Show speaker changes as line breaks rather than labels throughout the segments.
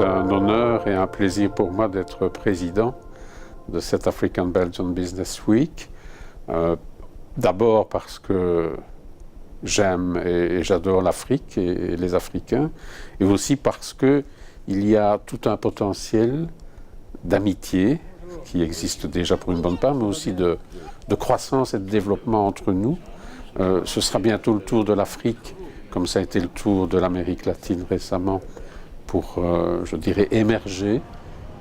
C'est un honneur et un plaisir pour moi d'être président de cette African Belgian Business Week. D'abord parce que j'aime et j'adore l'Afrique et les Africains, et aussi parce qu'il y a tout un potentiel d'amitié qui existe déjà pour une bonne part, mais aussi de croissance et de développement entre nous. Ce sera bientôt le tour de l'Afrique, comme ça a été le tour de l'Amérique latine récemment, pour, je dirais, émerger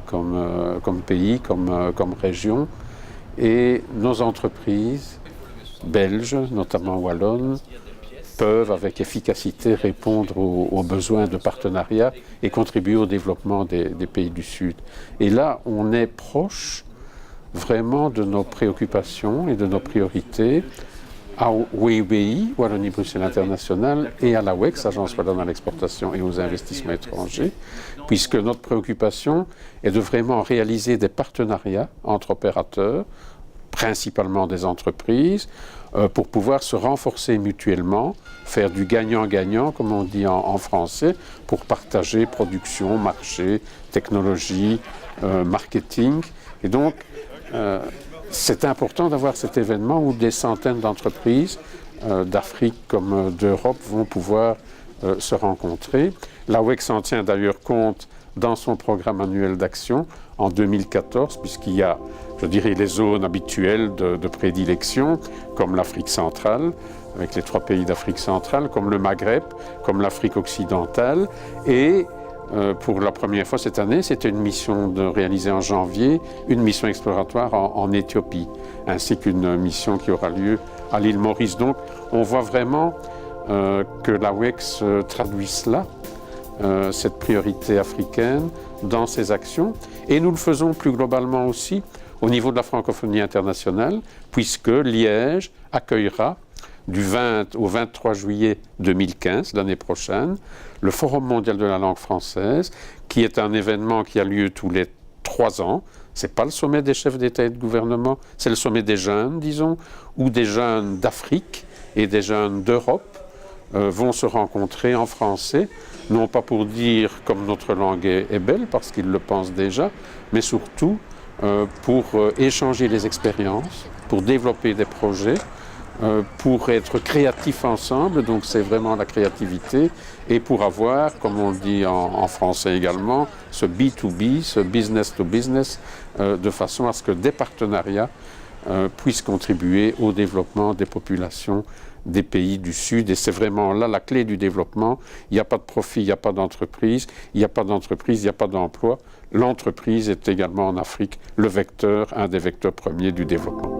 comme pays, comme région. Et nos entreprises belges, notamment wallonnes, peuvent avec efficacité répondre aux besoins de partenariat et contribuer au développement des pays du Sud. Et là, on est proche vraiment de nos préoccupations et de nos priorités à WEI, Wallonie-Bruxelles International, et à la WEX, Agence Wallonne à l'exportation et aux investissements étrangers, puisque notre préoccupation est de vraiment réaliser des partenariats entre opérateurs, principalement des entreprises, pour pouvoir se renforcer mutuellement, faire du gagnant-gagnant, comme on dit en français, pour partager production, marché, technologie, marketing. Et donc, c'est important d'avoir cet événement où des centaines d'entreprises d'Afrique comme d'Europe vont pouvoir se rencontrer. La WEX en tient d'ailleurs compte dans son programme annuel d'action en 2014, puisqu'il y a, je dirais, les zones habituelles de prédilection, comme l'Afrique centrale, avec les 3 pays d'Afrique centrale, comme le Maghreb, comme l'Afrique occidentale, et pour la première fois cette année, c'était une mission réalisée en janvier, une mission exploratoire en Éthiopie, ainsi qu'une mission qui aura lieu à l'île Maurice. Donc, on voit vraiment que la WEX traduit cela, cette priorité africaine, dans ses actions. Et nous le faisons plus globalement aussi au niveau de la francophonie internationale, puisque Liège accueillera du 20 au 23 juillet 2015, l'année prochaine, le Forum mondial de la langue française, qui est un événement qui a lieu tous les 3 ans. Ce n'est pas le sommet des chefs d'État et de gouvernement, c'est le sommet des jeunes, disons, où des jeunes d'Afrique et des jeunes d'Europe vont se rencontrer en français, non pas pour dire comme notre langue est belle, parce qu'ils le pensent déjà, mais surtout pour échanger les expériences, pour développer des projets, pour être créatifs ensemble, donc c'est vraiment la créativité, et pour avoir, comme on le dit en français également, ce B2B, ce business to business, de façon à ce que des partenariats puissent contribuer au développement des populations des pays du Sud. Et c'est vraiment là la clé du développement. Il n'y a pas de profit, il n'y a pas d'entreprise, il n'y a pas d'entreprise, il n'y a pas d'emploi. L'entreprise est également en Afrique le vecteur, un des vecteurs premiers du développement.